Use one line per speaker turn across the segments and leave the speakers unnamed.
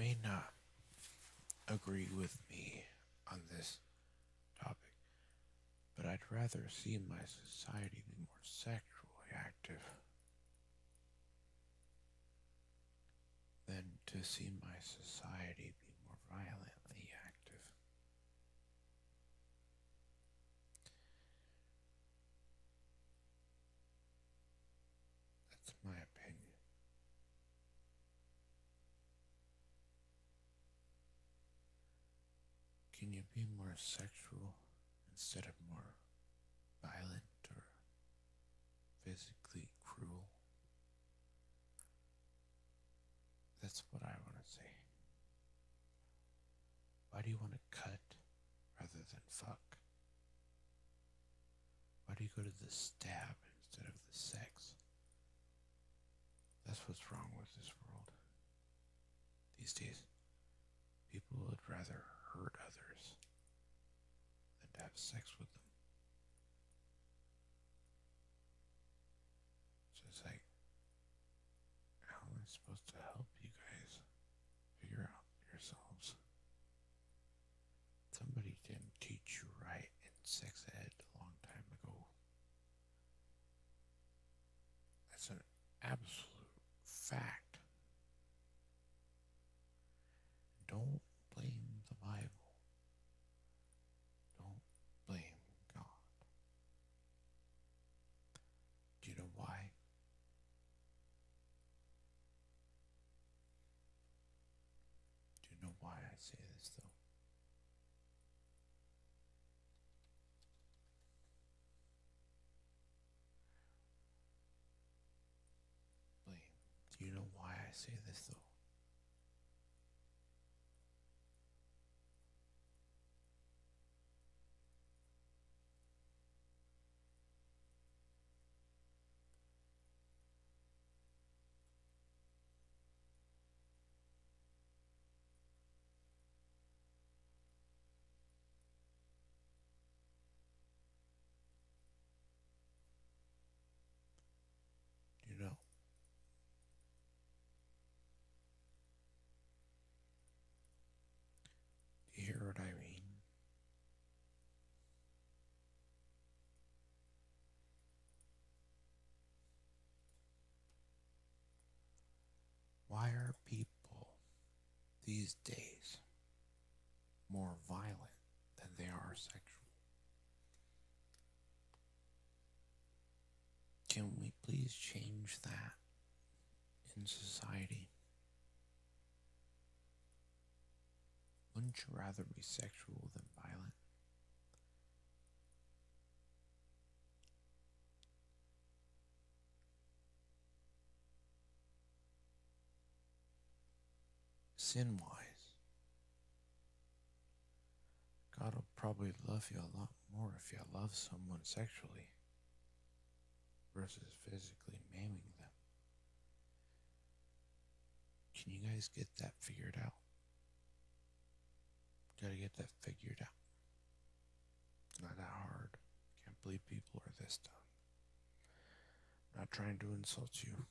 may not agree with me on this topic, but I'd rather see my society be more sexually active than to see my society be more violently active. That's my opinion. Can you be more sexual instead of more violent or physically cruel? That's what I want to say. Why do you want to cut rather than fuck? Why do you go to the stab instead of the sex? That's what's wrong with this world these days. People would rather hurt others than to have sex with them. So it's like, how am I supposed to help you guys figure out yourselves? Somebody didn't teach you right in sex ed a long time ago. That's an absolute fact. Don't blame the Bible. Don't blame God. Do you know why? Do you know why I say this though? Blame. Do you know why I say this though? Do you know? Do you hear what I mean? Why are people these days more violent than they are sexual? Can we please change that in society? Wouldn't you rather be sexual than violent? Sin-wise, God will probably love you a lot more if you love someone sexually versus physically maiming them. Can you guys get that figured out? Gotta get that figured out. It's not that hard. Can't believe people are this dumb. I'm not trying to insult you.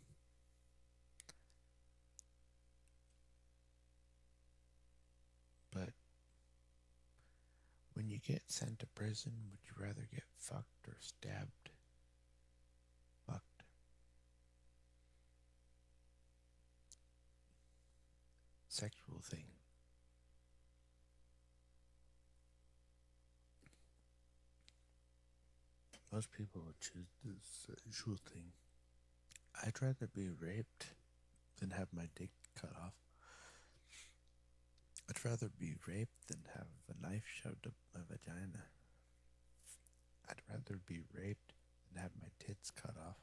But when you get sent to prison, would you rather get fucked or stabbed? Fucked. Sexual thing. Most people would choose the sexual thing. I'd rather be raped than have my dick cut off. I'd rather be raped than have a knife shoved up my vagina. I'd rather be raped than have my tits cut off.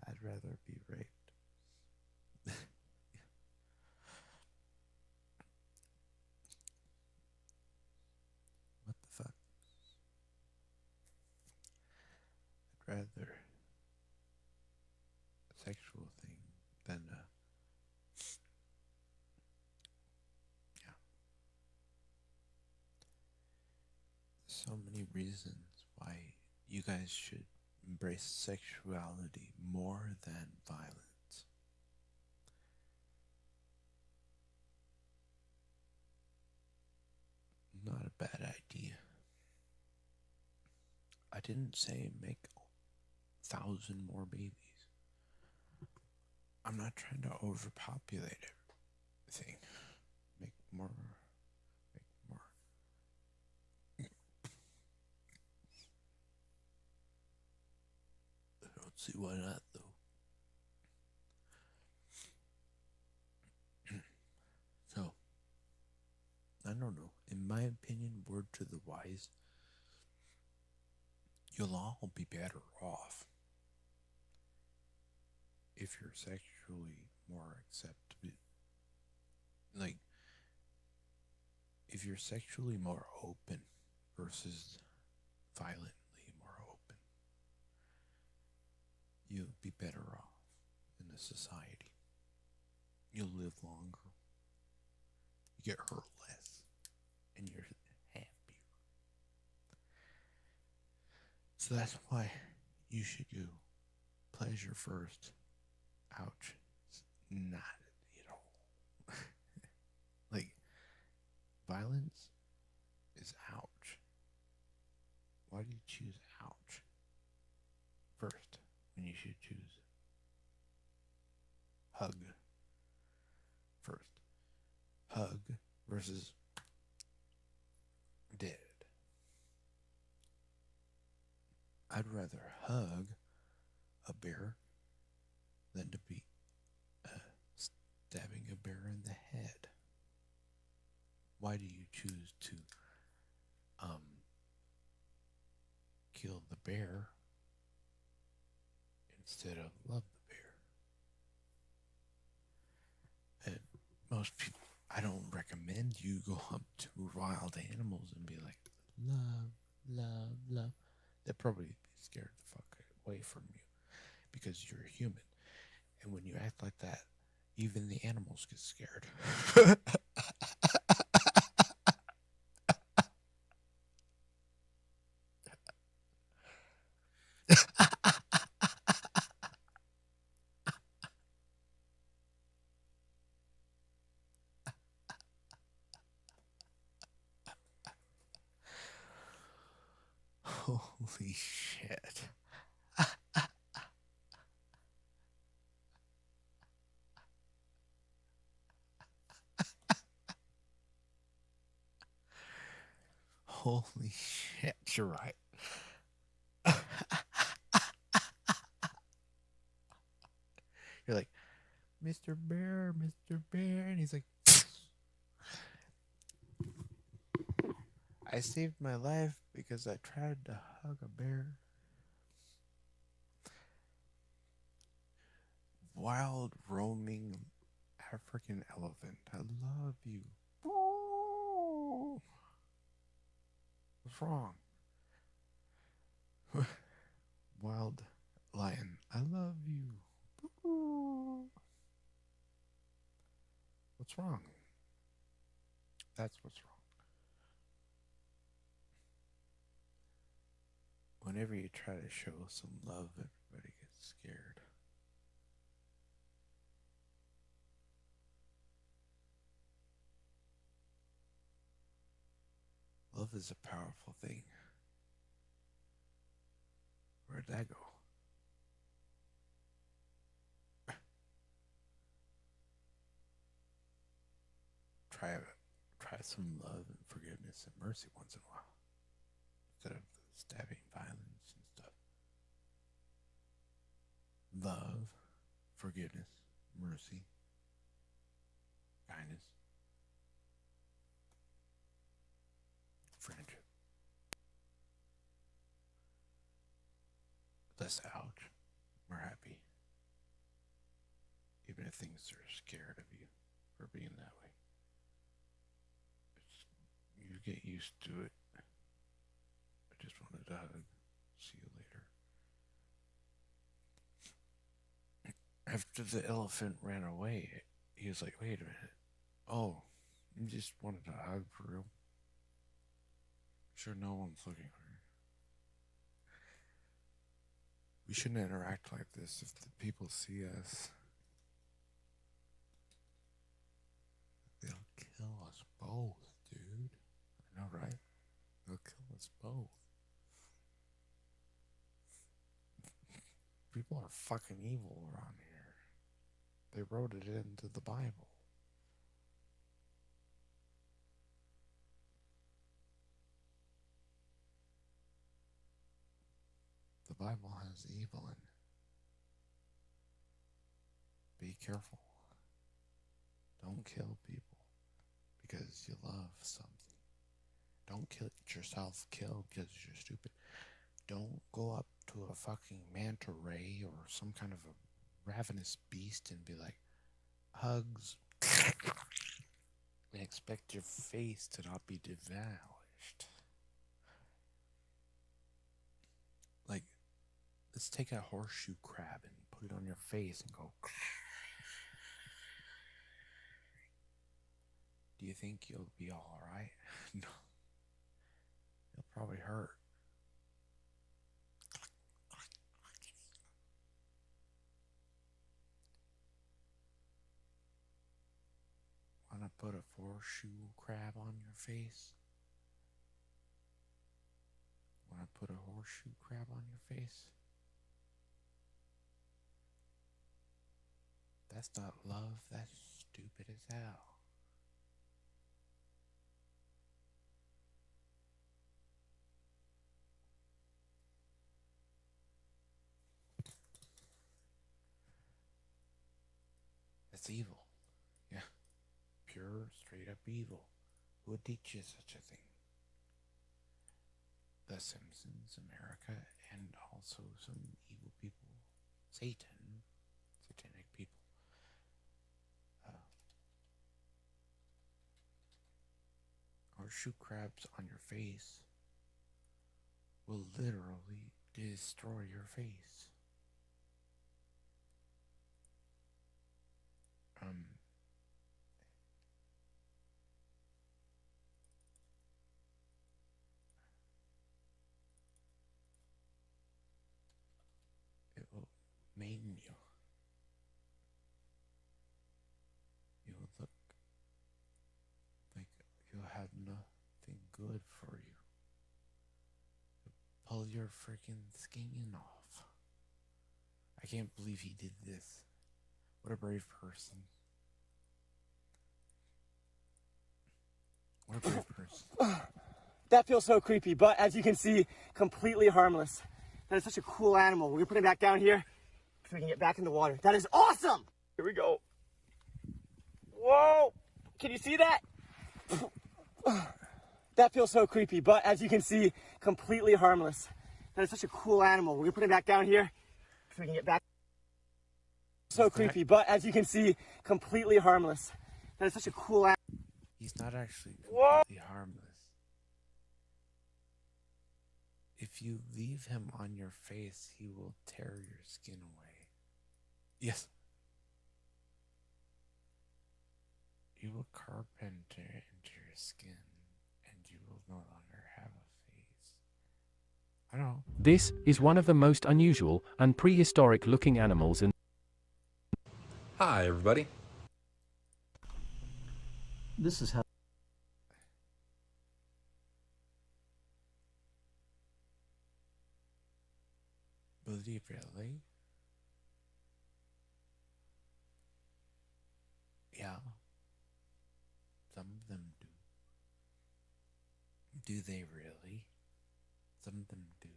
I'd rather be raped. What the fuck? I'd rather a sexual thing than yeah. So many reasons why you guys should embrace sexuality more than violence. didn't say make 1,000 more babies. I'm not trying to overpopulate everything. Make more. Make more. I don't see why not, though. So, I don't know. In my opinion, word to the wise, you'll all be better off if you're sexually more accepted. Like, if you're sexually more open versus violently more open, you'll be better off in the society. You'll live longer. You get hurt less. And you're happier. So that's why you should do pleasure first. Ouch. It's not at all. Like, violence is ouch. Why do you choose ouch first when you should choose hug first? Hug versus dead. I'd rather hug a bear than to be stabbing a bear in the head. Why do you choose to kill the bear instead of love the bear? And most people, I don't recommend you go up to wild animals and be like, love, love, love. They'll probably be scared the fuck away from you because you're a human. And when you act like that, even the animals get scared. Holy shit. Holy shit, you're right. You're like, Mr. Bear, Mr. Bear. And he's like, I saved my life because I tried to hug a bear. Wild roaming African elephant. I love you. What's wrong? Wild lion. I love you. What's wrong? That's what's wrong. Whenever you try to show some love, everybody gets scared. Love is a powerful thing. Where'd that go? Try some love and forgiveness and mercy once in a while. Instead of stabbing, violence, and stuff. Love, forgiveness, mercy, kindness, friendship. Less ouch, more happy. Even if things are scared of you for being that way. You get used to it. I just wanted to hug. See you later. After the elephant ran away, he was like, wait a minute. Oh, you just wanted to hug for real? Sure, no one's looking for you. We shouldn't interact like this. If the people see us, they'll kill us both, dude. I know, right? They'll kill us both. fucking evil around here. They wrote it into the Bible. The Bible has evil in it. Be careful. Don't kill people because you love something. Don't kill yourself, kill because you're stupid. Don't go up to a fucking manta ray or some kind of a ravenous beast and be like, hugs, and expect your face to not be demolished. Like, let's take a horseshoe crab and put it on your face and go. Do you think you'll be all right? No. It'll probably hurt. Wanna put a horseshoe crab on your face? Wanna put a horseshoe crab on your face? That's not love, that's stupid as hell. That's evil. Yeah. Pure, straight up evil. Who would teach you such a thing? The Simpsons, America, and also some evil people. Satan. Satanic people. Horseshoe crabs on your face will literally destroy your face. It will maim you. You will look like you'll have nothing good for you. You'll pull your freaking skin off. I can't believe he did this. What a brave person. What a brave person.
That feels so creepy, but as you can see, completely harmless. That is such a cool animal. We're gonna put him back down here so we can get back in the water. That is awesome! Here we go. Whoa! Can you see that? That feels so creepy, but as you can see, completely harmless. That is such a cool animal. We're gonna put him back down here so we can get back. So creepy, but as you can see, completely harmless. That is such a cool animal.
He's not actually completely harmless. If you leave him on your face, he will tear your skin away. Yes. You will carpenter into your skin, and you will no longer have a face. I don't know.
This is one of the most unusual and prehistoric looking animals in.
Hi, everybody.
This is how.
Believe really? Yeah. Some of them do. Do they really? Some of them do.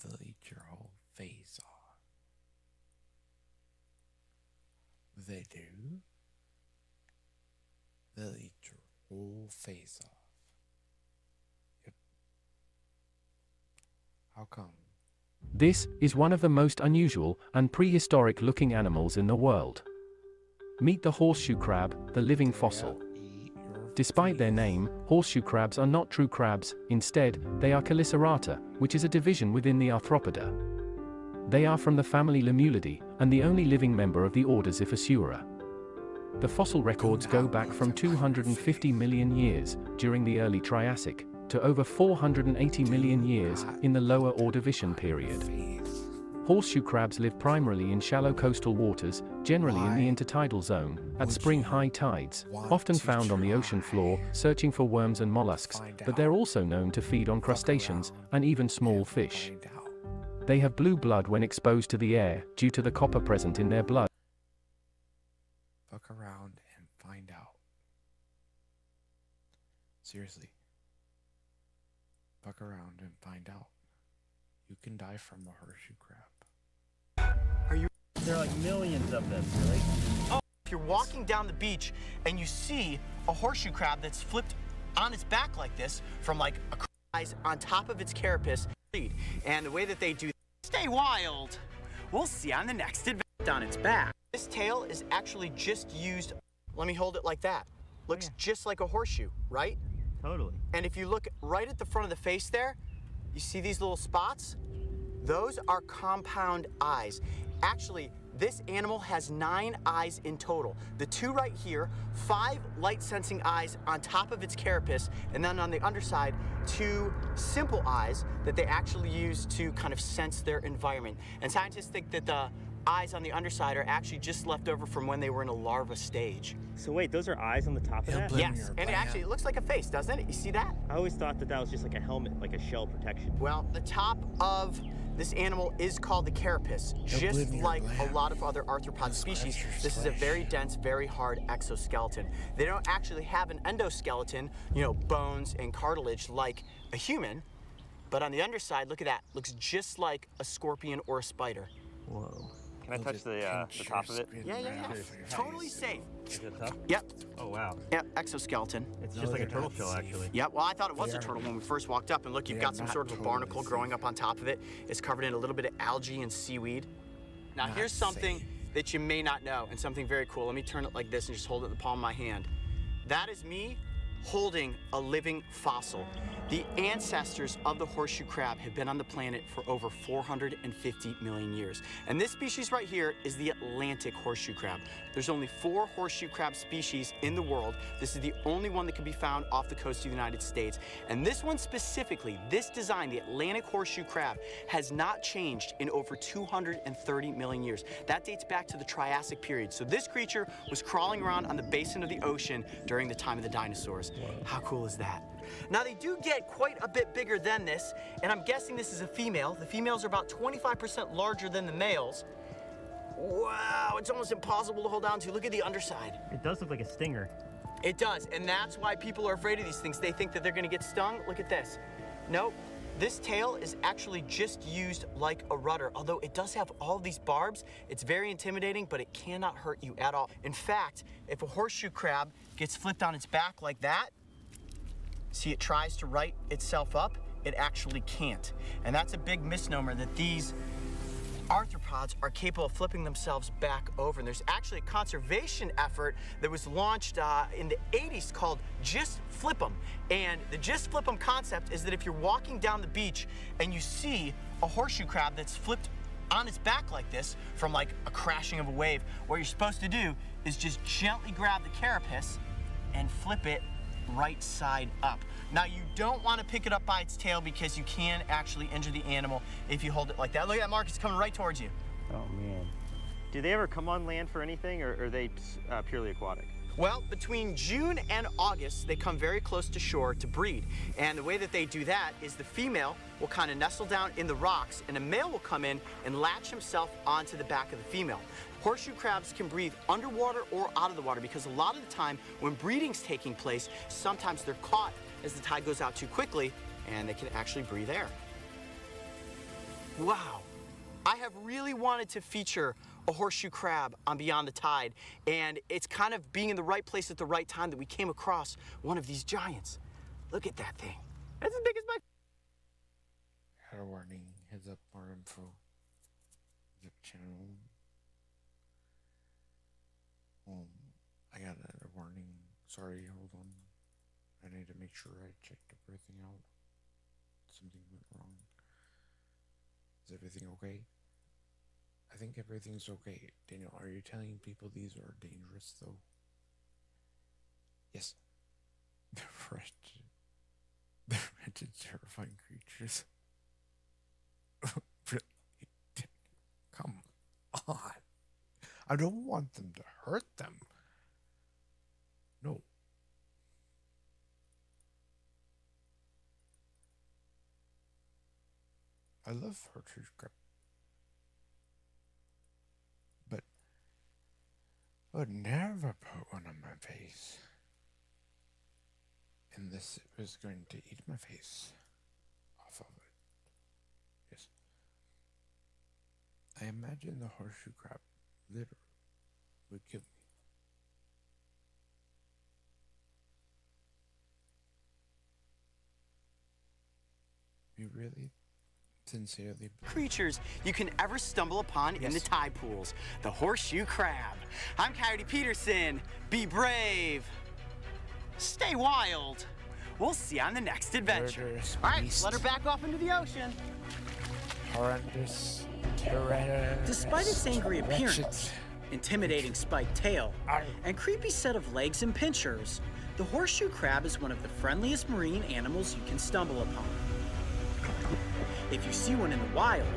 They'll eat your whole face off. They do? They'll eat your whole face off. Yep. How come?
This is one of the most unusual and prehistoric looking animals in the world. Meet the horseshoe crab, the living fossil. Despite their name, horseshoe crabs are not true crabs. Instead, they are Chelicerata, which is a division within the Arthropoda. They are from the family Lemuridae, and the only living member of the order Xiphosaura. The fossil records go back from 250 million years, during the early Triassic, to over 480 million years, in the lower Ordovician period. Horseshoe crabs live primarily in shallow coastal waters, generally in the intertidal zone, at spring high tides, often found on the ocean floor, searching for worms and mollusks, but they're also known to feed on crustaceans, and even small fish. They have blue blood when exposed to the air, due to the copper present in their blood.
Fuck around and find out. Seriously. Fuck around and find out. You can die from a horseshoe crab.
There are like millions of them, really.
Oh, if you're walking down the beach and you see a horseshoe crab that's flipped on its back like this, from like a eyes on top of its carapace, and the way that they do, stay wild. We'll see on the next adventure on its back. This tail is actually just used, let me hold it like that. Looks just like a horseshoe, right?
Totally.
And if you look right at the front of the face there, you see these little spots? Those are compound eyes. Actually, this animal has 9 eyes in total. The 2 right here, 5 light-sensing eyes on top of its carapace, and then on the underside, 2 simple eyes that they actually use to kind of sense their environment. And scientists think that the eyes on the underside are actually just left over from when they were in a larva stage.
So wait, those are eyes on the top of that?
Yes, and it looks like a face, doesn't it? You see that?
I always thought that was just like a helmet, like a shell protection.
Well, the top of this animal is called the carapace. Just like a lot of other arthropod species, this is a very dense, very hard exoskeleton. They don't actually have an endoskeleton, you know, bones and cartilage like a human, but on the underside, look at that. Looks just like a scorpion or a spider.
Whoa. Can I touch the top of it?
Yeah. Totally safe.
Is it tough?
Yep.
Oh, wow.
Yep, exoskeleton.
It's just like a turtle shell, actually.
Yeah, well, I thought it was a turtle when we first walked up, and look, you've got some sort of a barnacle growing up on top of it. It's covered in a little bit of algae and seaweed. Now, here's something that you may not know, and something very cool. Let me turn it like this and just hold it in the palm of my hand. That is me holding a living fossil. The ancestors of the horseshoe crab have been on the planet for over 450 million years. And this species right here is the Atlantic horseshoe crab. There's only 4 horseshoe crab species in the world. This is the only one that can be found off the coast of the United States. And this one specifically, this design, the Atlantic horseshoe crab, has not changed in over 230 million years. That dates back to the Triassic period. So this creature was crawling around on the basin of the ocean during the time of the dinosaurs. How cool is that? Now, they do get quite a bit bigger than this, and I'm guessing this is a female. The females are about 25% larger than the males. Wow, it's almost impossible to hold on to. Look at the underside.
It does look like a stinger.
It does, and that's why people are afraid of these things. They think that they're gonna get stung. Look at this. Nope, this tail is actually just used like a rudder. Although it does have all of these barbs, it's very intimidating, but it cannot hurt you at all. In fact, if a horseshoe crab gets flipped on its back like that, see, it tries to right itself up, it actually can't. And that's a big misnomer, that these arthropods are capable of flipping themselves back over. And there's actually a conservation effort that was launched in the 80s called Just Flip 'em. And the Just Flip 'em concept is that if you're walking down the beach and you see a horseshoe crab that's flipped on its back like this, from like a crashing of a wave, what you're supposed to do is just gently grab the carapace and flip it right side up. Now, you don't want to pick it up by its tail because you can actually injure the animal if you hold it like that. Look at that, Mark, it's coming right towards you.
Oh, man. Do they ever come on land for anything, or are they purely aquatic?
Well, between June and August, they come very close to shore to breed. And the way that they do that is the female will kind of nestle down in the rocks, and a male will come in and latch himself onto the back of the female. Horseshoe crabs can breathe underwater or out of the water because a lot of the time when breeding's taking place, sometimes they're caught as the tide goes out too quickly, and they can actually breathe air. Wow. I have really wanted to feature a horseshoe crab on Beyond the Tide, and it's kind of being in the right place at the right time that we came across one of these giants. Look at that thing. That's as big as my...
Had a warning, heads up, more info. Zip channel. I got a warning. Sorry, hold on. I need to make sure I checked everything out. Something went wrong. Is everything okay? I think everything's okay. Daniel, are you telling people these are dangerous, though? Yes. They're wretched, terrifying creatures. Really? Come on. I don't want them to hurt them. No. I love horseshoe crab. But I would never put one on my face. Unless it was going to eat my face off of it. Yes. I imagine the horseshoe crab literally would kill me. You really sincerely
creatures you can ever stumble upon in the tide pools. The horseshoe crab. I'm Coyote Peterson. Be brave. Stay wild. We'll see you on the next adventure.
Murderous
All right,
beast.
let her back off into the ocean.
Horrendous terror.
Despite its angry appearance, intimidating spiked tail, and creepy set of legs and pinchers, the horseshoe crab is one of the friendliest marine animals you can stumble upon. If you see one in the wild,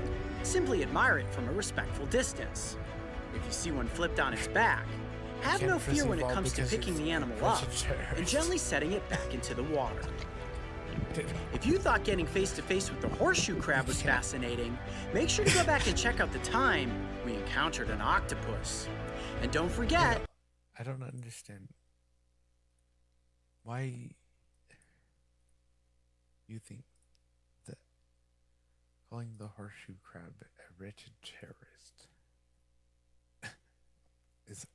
simply admire it from a respectful distance. If you see one flipped on its back, have no fear when it comes to picking the animal up and gently setting it back into the water. If you thought getting face to face with the horseshoe crab was fascinating, make sure to go back and check out the time we encountered an octopus. And don't forget,
I don't understand why you think that calling the horseshoe crab a wretched terrorist is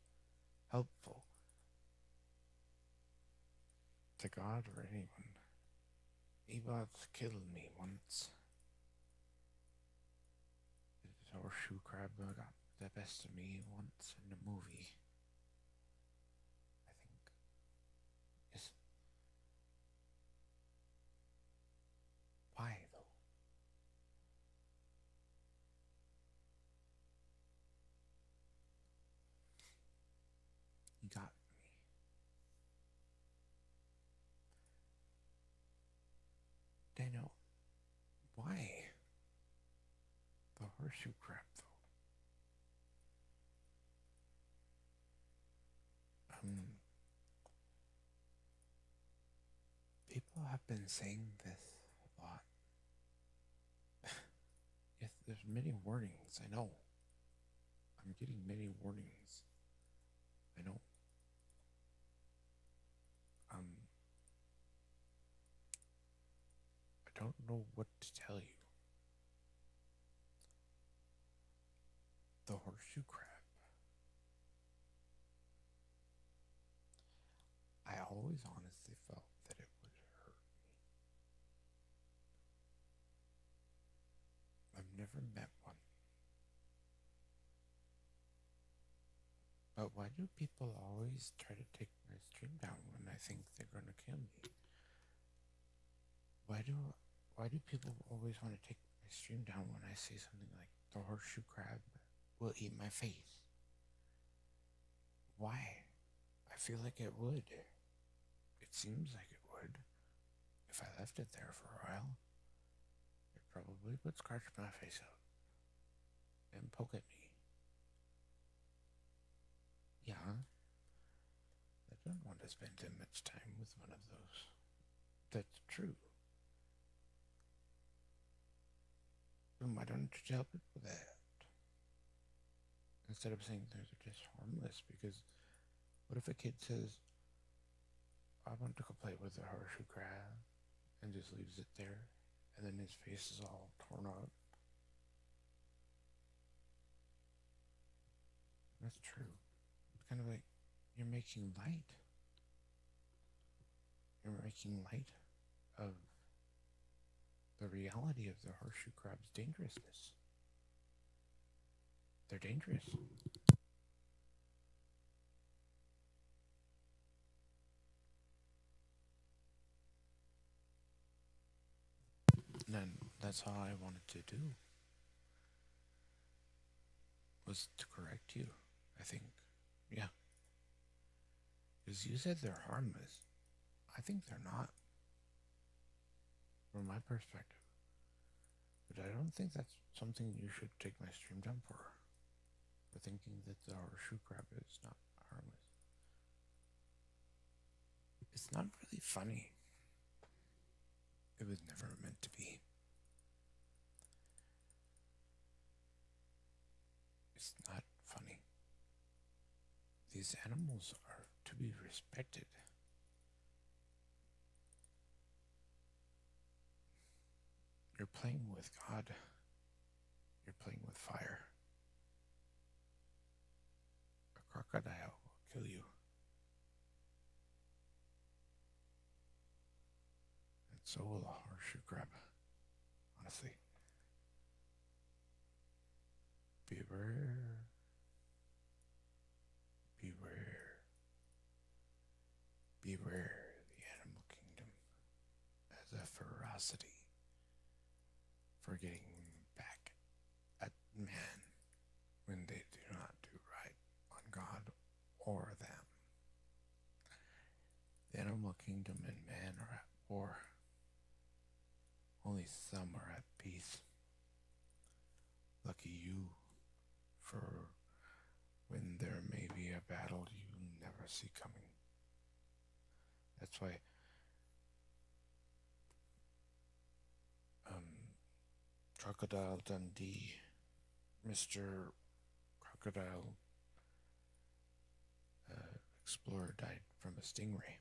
helpful to God or anyone. He once killed me once. The horseshoe crab got the best of me once in a movie. I think. Yes. Why though? He got me. Daniel, why? The horseshoe crab, though. People have been saying this a lot. Yes, there's many warnings, I know. I'm getting many warnings. I know. I don't know what to tell you. The horseshoe crab. I always honestly felt that it would hurt me. I've never met one. But why do people always try to take my stream down when I think they're gonna kill me? Why do people always want to take my stream down when I say something like the horseshoe crab will eat my face? Why? I feel like it would. It seems like it would. If I left it there for a while, it probably would scratch my face out and poke at me. Yeah. I don't want to spend too much time with one of those. That's true. Then why don't you tell people that? Instead of saying they're just harmless, because what if a kid says, I want to go play with a horseshoe crab, and just leaves it there, and then his face is all torn up? That's true. It's kind of like you're making light. You're making light of the reality of the horseshoe crab's dangerousness. They're dangerous. And that's all I wanted to do, was to correct you, I think. Yeah. Because you said they're harmless. I think they're not, from my perspective. But I don't think that's something you should take my stream down for thinking that the horseshoe crab is not harmless. It's not really funny. It was never meant to be. these animals are to be respected. You're playing with God. You're playing with fire. A crocodile will kill you. And so will a horseshoe crab. Honestly. Beware. Beware. Beware the animal kingdom as a ferocity for getting back at man when they do not do right on God or them. The animal kingdom and man are at war. Only some are at peace. Lucky you, for when there may be a battle you never see coming. That's why Crocodile Dundee, Mr. Crocodile Explorer, died from a stingray.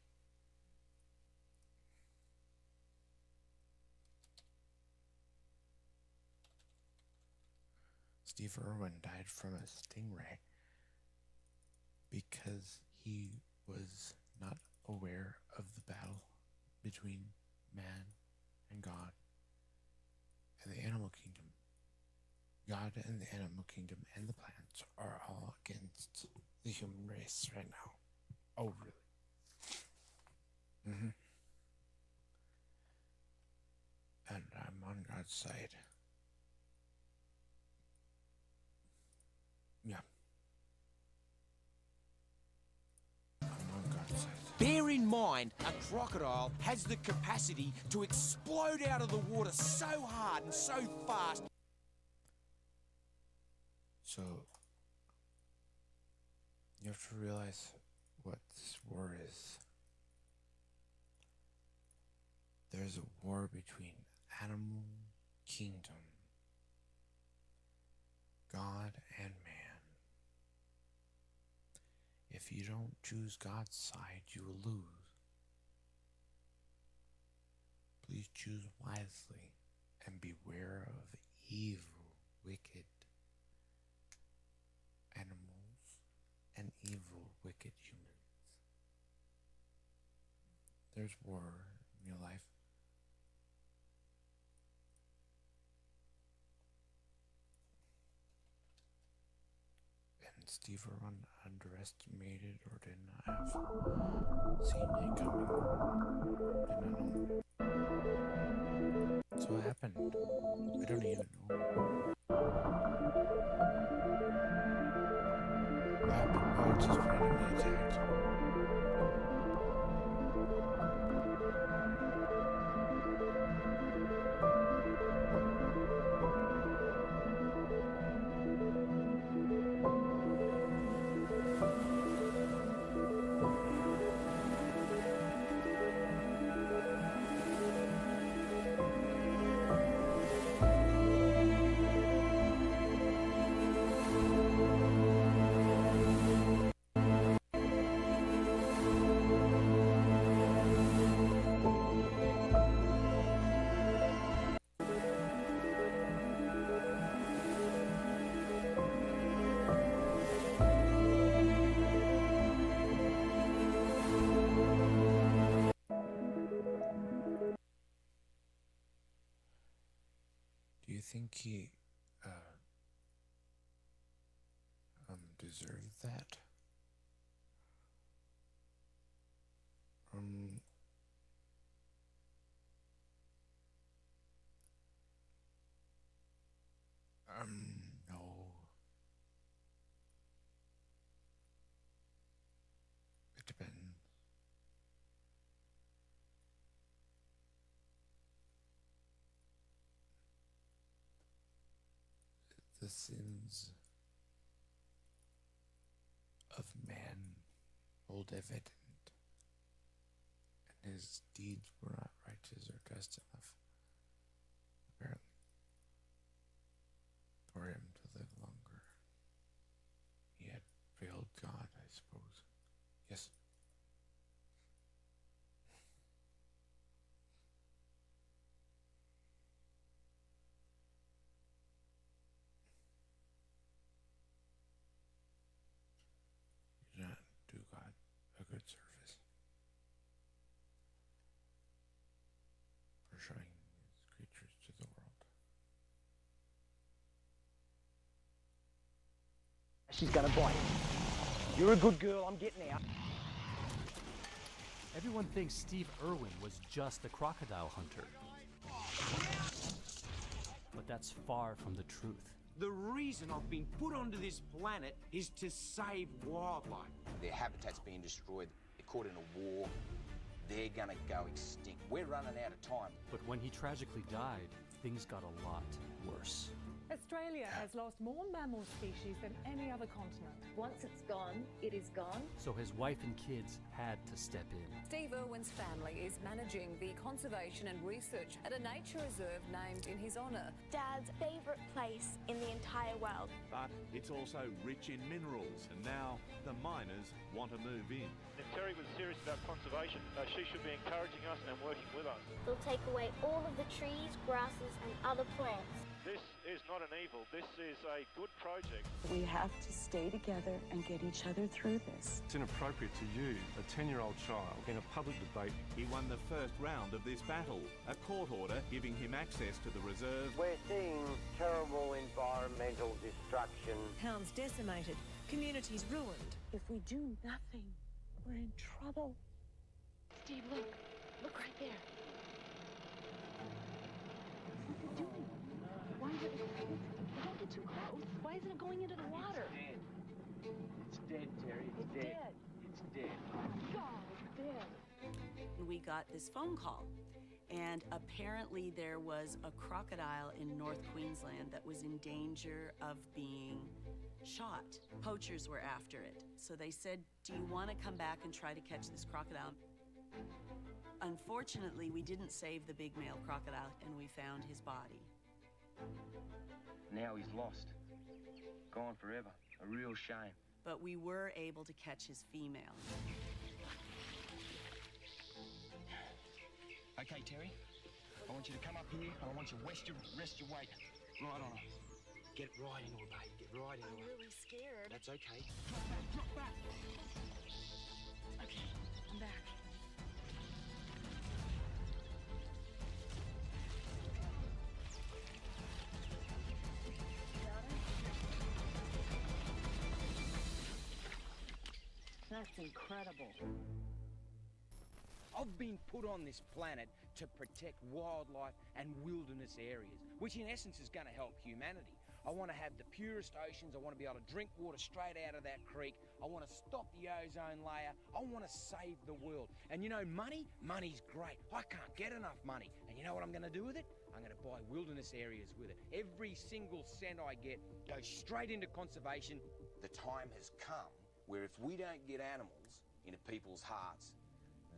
Steve Irwin died from a stingray because he was not aware of the battle between man and God and the animal kingdom. God and the animal kingdom and the plants are all against the human race right now. Oh, really? And I'm on God's side. Yeah. I'm on God's side.
Bear in mind, a crocodile has the capacity to explode out of the water so hard and so fast.
So, you have to realize what this war is. There's a war between animal kingdom, God and man. If you don't choose God's side, you will lose. Please choose wisely and beware of evil, wicked animals and evil, wicked humans. There's war in your life. And Steve Irwin underestimated or did not have seen it coming. Did not know. So what happened? I don't even know. What happened? Oh, it just randomly attacked. Do you think he deserved that? No. It depends. The sins of man hold evident, and his deeds were not righteous or just enough, apparently, for him to live longer. He had failed God, I suppose.
She's gonna bite. You're a good girl, I'm getting out.
Everyone thinks Steve Irwin was just a crocodile hunter. But that's far from the truth.
The reason I've been put onto this planet is to save wildlife.
Their habitat's being destroyed. They're caught in a war. They're gonna go extinct. We're running out of time.
But when he tragically died, things got a lot worse.
Australia has lost more mammal species than any other continent.
Once it's gone, it is gone.
So his wife and kids had to step in.
Steve Irwin's family is managing the conservation and research at a nature reserve named in his honour.
Dad's favourite place in the entire world.
But it's also rich in minerals, and now the miners want to move in.
If Terry was serious about conservation, she should be encouraging us and working with us.
They'll take away all of the trees, grasses and other plants.
This is not an evil, this is a good project.
We have to stay together and get each other through this.
It's inappropriate to you, a 10-year-old child, in a public debate. He won the first round of this battle, a court order giving him access to the reserve.
We're seeing terrible environmental destruction.
Towns decimated, communities ruined.
If we do nothing, we're in trouble.
Steve, look. Look right there.
What's it doing? Why is it... Don't get too close. Why isn't it going into the water?
It's dead, Terry. It's dead. It's dead.
God, it's dead.
We got this phone call, and apparently there was a crocodile in North Queensland that was in danger of being shot. Poachers were after it. So they said, do you want to come back and try to catch this crocodile? Unfortunately, we didn't save the big male crocodile, and we found his body.
Now he's lost. Gone forever. A real shame.
But we were able to catch his female.
Okay, Terry. I want you to come up here, and I want you to rest your weight right on her. Get right into her, babe. Get right into her.
I'm really scared.
That's okay. Drop back, drop back.
Okay, I'm back.
That's incredible.
I've been put on this planet to protect wildlife and wilderness areas, which in essence is going to help humanity. I want to have the purest oceans. I want to be able to drink water straight out of that creek. I want to stop the ozone layer. I want to save the world. And you know, money's great. I can't get enough money. And you know what I'm going to do with it? I'm going to buy wilderness areas with it. Every single cent I get goes straight into conservation.
The time has come where if we don't get animals into people's hearts,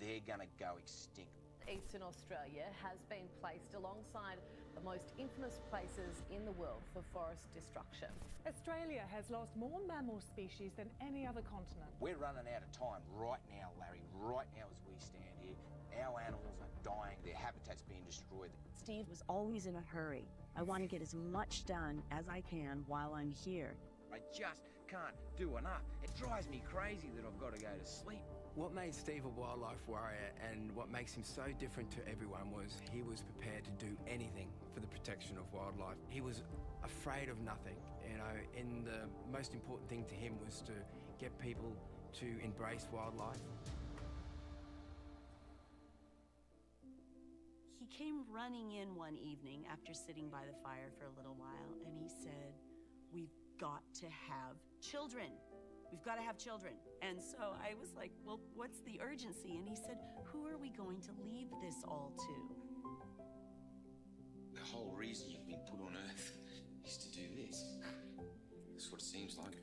they're gonna go extinct.
Eastern Australia has been placed alongside the most infamous places in the world for forest destruction.
Australia has lost more mammal species than any other continent.
We're running out of time right now, Larry, right now as we stand here. Our animals are dying, their habitat's being destroyed.
Steve was always in a hurry. I want to get as much done as I can while I'm here.
I just can't do enough. It drives me crazy that I've got to go to sleep.
What made Steve a wildlife warrior and what makes him so different to everyone was he was prepared to do anything for the protection of wildlife. He was afraid of nothing, you know, and the most important thing to him was to get people to embrace wildlife.
He came running in one evening after sitting by the fire for a little while, and he said, "We've got to have children. We've got to have children." And so I was like, well, what's the urgency? And he said, who are we going to leave this all to?
The whole reason you've been put on Earth is to do this. That's what it seems like.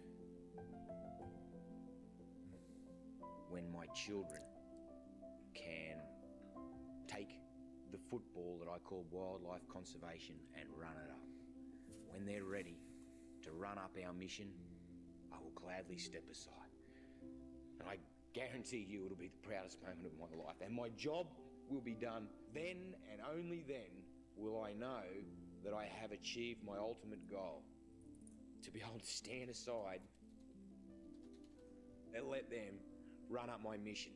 When my children can take the football that I call wildlife conservation and run it up, when they're ready to run up our mission, I will gladly step aside. And I guarantee you it'll be the proudest moment of my life. And my job will be done. Then and only then will I know that I have achieved my ultimate goal. To be able to stand aside and let them run up my mission.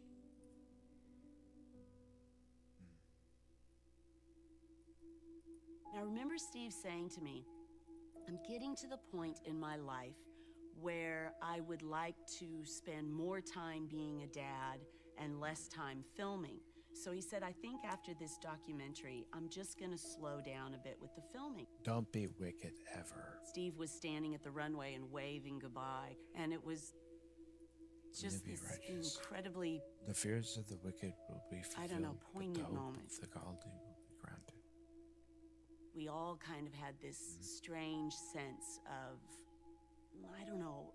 Now remember Steve saying to me, I'm getting to the point in my life where I would like to spend more time being a dad and less time filming. So he said, I think after this documentary, I'm just gonna slow down a bit with the filming.
Don't be wicked ever.
Steve was standing at the runway and waving goodbye, and it was just this incredibly,
The fears of the wicked will be fulfilled,
I don't know,
but the
poignant
hope
moment.
of the godly will be granted.
We all kind of had this strange sense of, I don't know,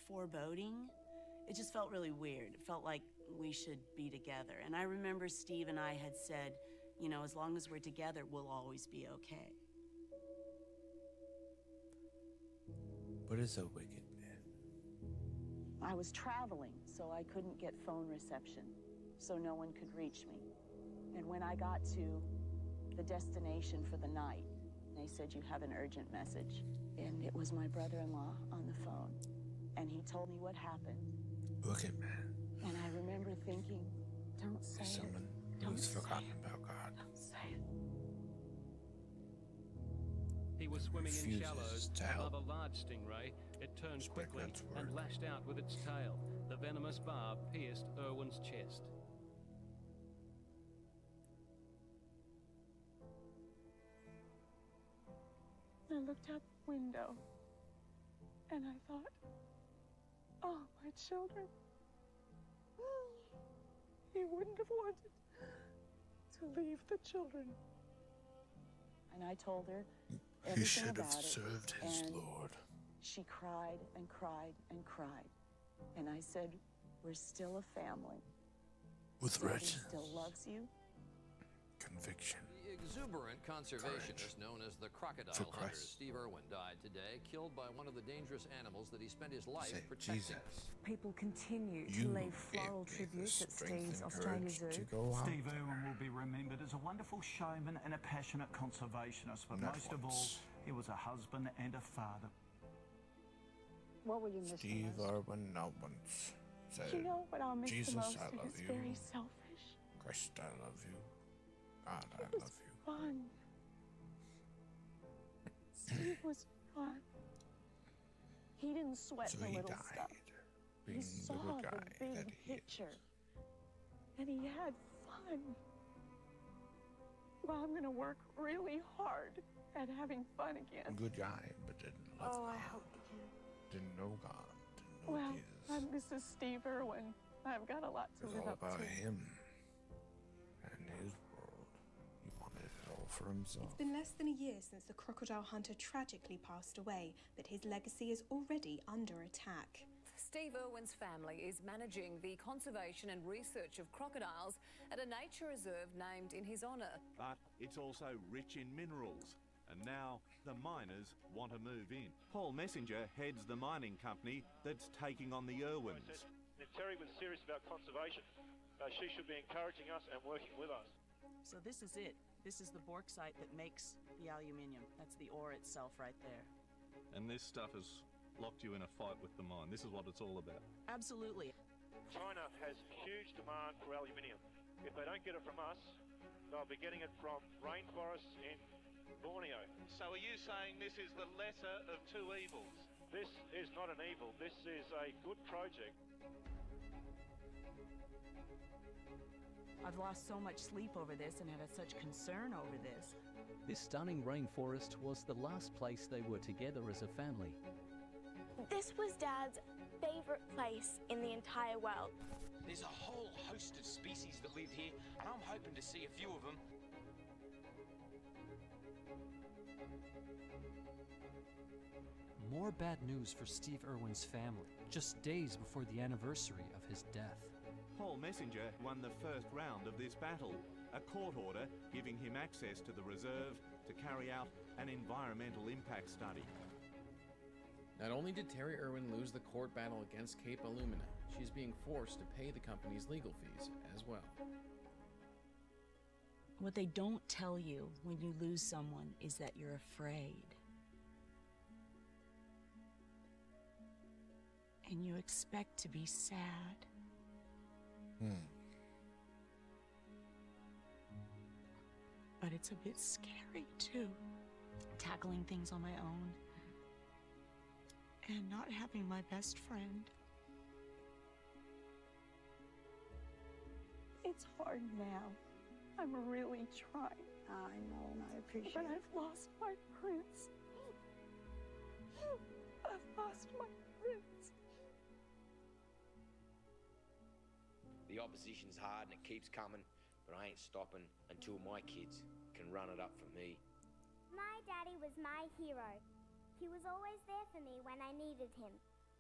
foreboding. It just felt really weird. It felt like we should be together. And I remember Steve and I had said, you know, as long as we're together, we'll always be okay.
What is a wicked man?
I was traveling, so I couldn't get phone reception, so no one could reach me. And when I got to the destination for the night, they said, you have an urgent message. And it was my brother-in-law on the phone. And he told me what happened.
Wicked man.
And I remember thinking, don't say
Someone
it.
who's forgotten about God.
Don't say it.
He was swimming in
Refuses
shallows
to
above
help.
a large stingray. It turned quickly
That's
and
word.
lashed out with its tail. The venomous barb pierced Irwin's chest.
I looked out the window and I thought, oh, my children. He wouldn't have wanted to leave the children. And I told her
He
everything
should have
about it.
served his
And
Lord.
she cried and cried and cried. And I said, we're still a family.
With
Daddy
wretches.
still loves you.
Conviction.
The exuberant conservationist known as the crocodile
For
hunter,
Christ.
Steve Irwin, died today, killed by one of the dangerous animals that he spent his life
Say,
protecting.
Jesus.
People continue
You
to lay
gave
floral
me the
tributes at
strength
Steve's
and
Australia
courage
Zoo.
to go out.
Steve Irwin will be remembered as a wonderful showman and a passionate conservationist, but
Not
most of all,
once.
he was a husband and a father.
What will you miss
Steve
the most?
Irwin not once said,
You know what I'll miss
Jesus,
the most?
I
And
love
it's
you.
very selfish.
Christ, I love you. God, I
It was
love you.
fun. Steve was fun. He didn't sweat
So
the
he
little
died,
stuff.
being
He
the
saw
good
the
guy
big
that he is.
picture. And he had fun. Well, I'm going to work really hard at having fun again.
Good guy, but didn't love
Oh, I
God.
hope you do.
Didn't know God. Didn't know
Well,
Jesus.
this is Steve Irwin. I've got a lot to
It was
live
all
up
about
to.
him and his world. He wanted it all for himself.
It's been less than a year since the crocodile hunter tragically passed away, but his legacy is already under attack.
Steve Irwin's family is managing the conservation and research of crocodiles at a nature reserve named in his honour.
But it's also rich in minerals. And now the miners want to move in. Paul Messenger heads the mining company that's taking on the Irwins.
If Terry was serious about conservation, she should be encouraging us and working with us.
So this is it. This is the bauxite that makes the aluminium. That's the ore itself right there.
And this stuff has locked you in a fight with the mine. This is what it's all about.
Absolutely.
China has huge demand for aluminium. If they don't get it from us, they'll be getting it from rainforests in Borneo.
So are you saying this is the lesser of two evils?
This is not an evil. This is a good project.
I've lost so much sleep over this and had such concern over this.
This stunning rainforest was the last place they were together as a family.
This was Dad's favorite place in the entire world.
There's a whole host of species that live here, and I'm hoping to see a few of them.
More bad news for Steve Irwin's family, just days before the anniversary of his death.
Paul Messenger won the first round of this battle. A court order giving him access to the reserve to carry out an environmental impact study.
Not only did Terry Irwin lose the court battle against Cape Alumina, she's being forced to pay the company's legal fees as well.
What they don't tell you when you lose someone is that you're afraid. And you expect to be sad. But it's a bit scary too. Tackling things on my own.
and not having my best friend. It's hard now. I'm really trying.
I know, and I appreciate
But
it.
I've lost my prince. I've lost my prince.
The opposition's hard and it keeps coming, but I ain't stopping until my kids can run it up for me.
My daddy was my hero. He was always there for me when I needed him.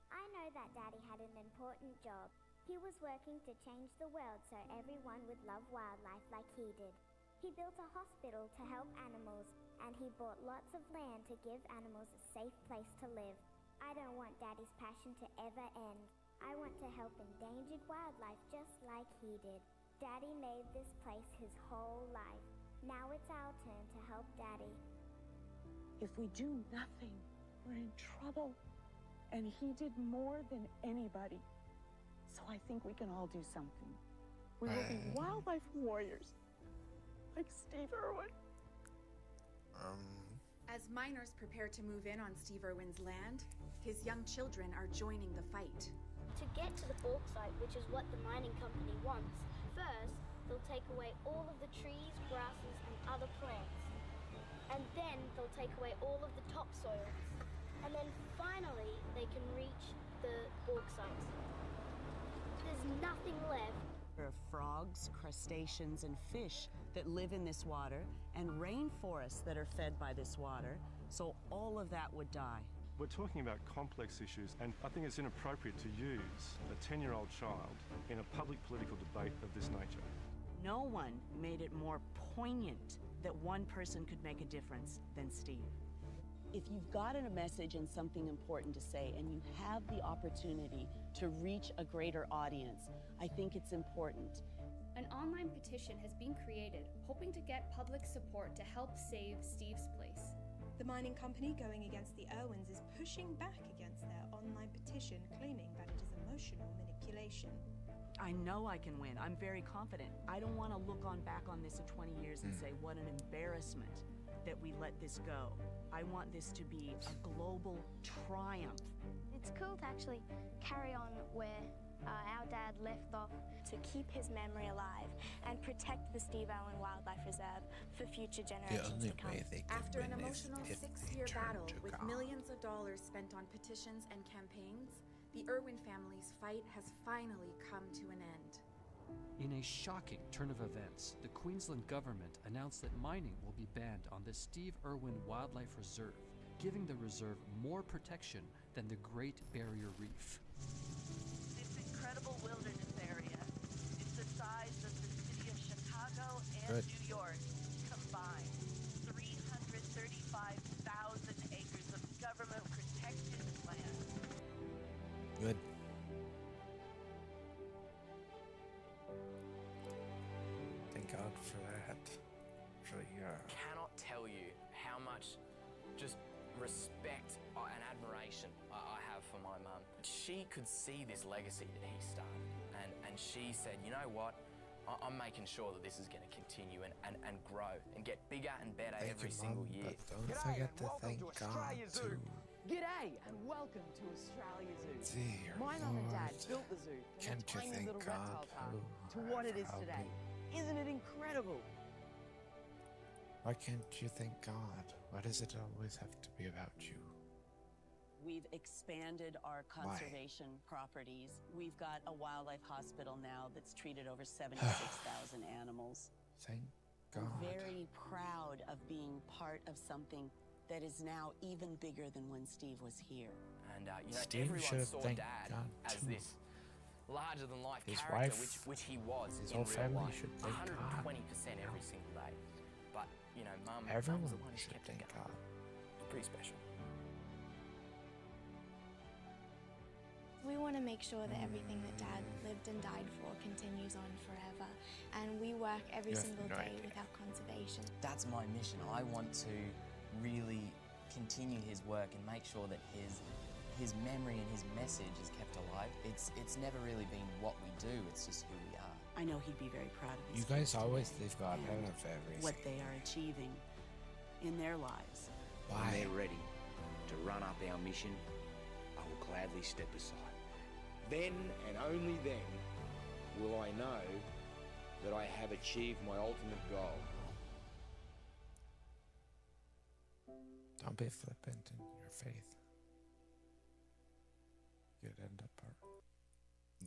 I know that Daddy had an important job. He was working to change the world so everyone would love wildlife like he did. He built a hospital to help animals, and he bought lots of land to give animals a safe place to live. I don't want Daddy's passion to ever end. I want to help endangered wildlife just like he did. Daddy made this place his whole life. Now it's our turn to help Daddy.
If we do nothing, we're in trouble. And he did more than anybody. So I think we can all do something. We will be wildlife warriors, like Steve Irwin.
As miners prepare to move in on Steve Irwin's land, his young children are joining the fight.
To get to the bauxite, which is what the mining company wants, first they'll take away all of the trees, grasses, and other plants. And then they'll take away all of the topsoils. And then finally, they can reach the bauxite. There's nothing left.
There are frogs, crustaceans, and fish that live in this water, and rainforests that are fed by this water, so all of that would die.
We're talking about complex issues, and I think it's inappropriate to use a 10-year-old child in a public political debate of this nature.
No one made it more poignant that one person could make a difference than Steve. If you've got a message and something important to say, and you have the opportunity to reach a greater audience, I think it's important.
An online petition has been created, hoping to get public support to help save Steve's place.
The mining company going against the Irwins is pushing back against their online petition, claiming that it is emotional manipulation.
I know I can win. I'm very confident. I don't want to look back on this in 20 years and say, what an embarrassment that we let this go. I want this to be a global triumph.
It's cool to actually carry on where our dad left off, to keep his memory alive and protect the Steve Irwin Wildlife Reserve for future generations to come.
After an emotional 6-year battle with millions of dollars spent on petitions and campaigns, the Irwin family's fight has finally come to an end.
In a shocking turn of events, the Queensland government announced that mining will be banned on the Steve Irwin Wildlife Reserve, giving the reserve more protection than the Great Barrier Reef.
This incredible wilderness area is the size of the city of Chicago and New York combined. 335,000 acres of government-protected land.
Good. Thank God for that.
Cannot tell you how much just respect and admiration I have for my mum. She could see this legacy that he started, and she said, you know what, I'm making sure that this is going to continue and grow and get bigger and better every single year.
Don't forget to thank God too.
G'day and welcome to Australia Zoo.
Dear
My mum and dad
Lord.
built the zoo from
Can't
a
you
tiny
thank
little
God
reptile park
too?
to what it is today. Isn't it incredible?
Why can't you thank God? Why does it always have to be about you?
We've expanded our conservation properties. We've got a wildlife hospital now that's treated over 76,000 animals.
Thank God.
I'm very proud of being part of something that is now even bigger than when Steve was here.
And you know,
Steve
everyone
should have
saw
thanked
Dad
God
as
too.
this larger-than-life
His
character,
wife,
which he was
his
in
whole
real
family
life,
should thank
120%
God.
every single day. But you know, Mum
Everyone
was the one who
should
kept it
thank
going.
God.
It's pretty special.
We want to make sure that everything that Dad lived and died for continues on forever, and we work every single day with our conservation.
That's my mission. I want to really continue his work and make sure that his memory and his message is kept alive. It's never really been what we do, it's just who we are.
I know he'd be very proud of
You
his
guys
kids
always
today
leave God out
and
of everything.
what they are achieving in their lives.
When they're ready to run up our mission, I will gladly step aside. Then and only then will I know that I have achieved my ultimate goal.
Don't be flippant in your faith. You'd end up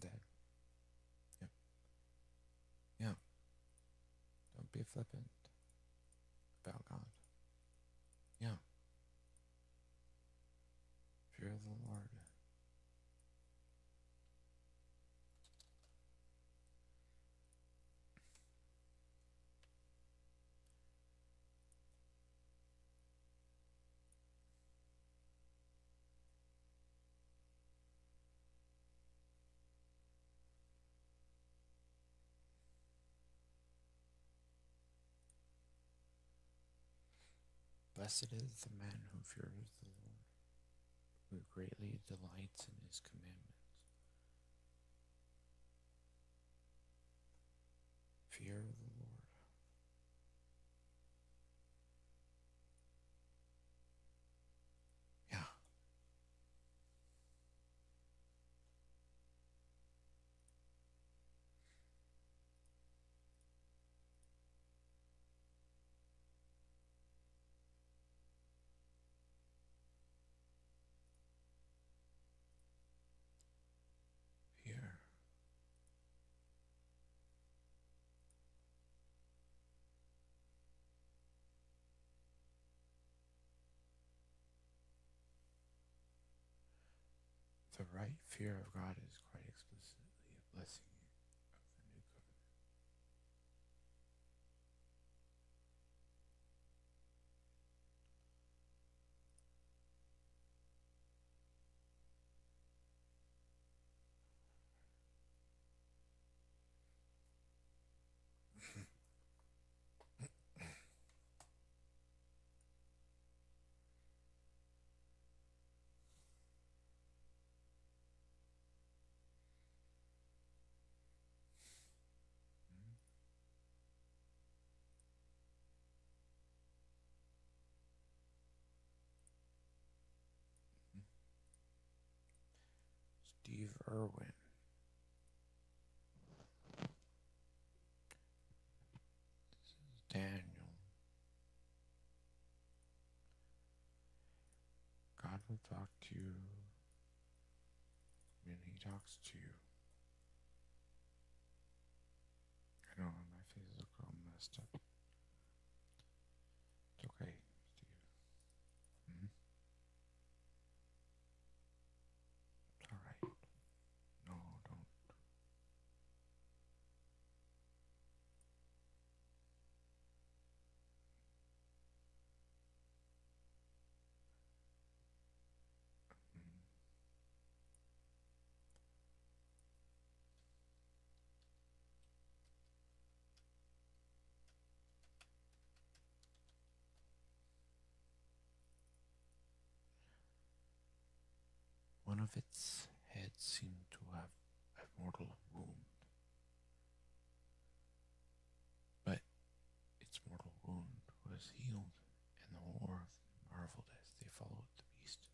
dead. Yep. Yeah. Don't be flippant about God. Yeah. Fear the Lord. Blessed is the man who fears the Lord, who greatly delights in his commandments. Fear the Lord. Yeah. Fear. The right fear of God is quite explicitly a blessing of the new covenant. Steve Irwin. This is Daniel. God will talk to you when he talks to you. I know my face looks all messed up. It's okay, Steve. It's alright. No, don't. One of its heads seemed to have a mortal wound, but its mortal wound was healed, and the war marveled as they followed the beast.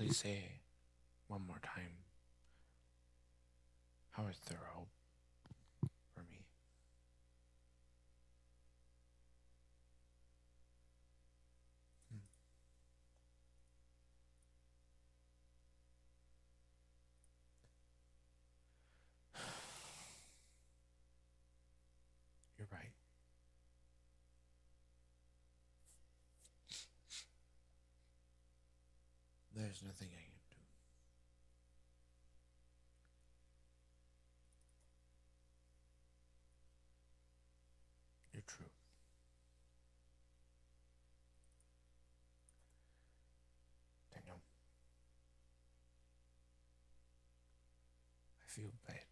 Please say one more time, how is there hope for me? You're right. There's nothing I can do. You're true. Daniel, I feel bad.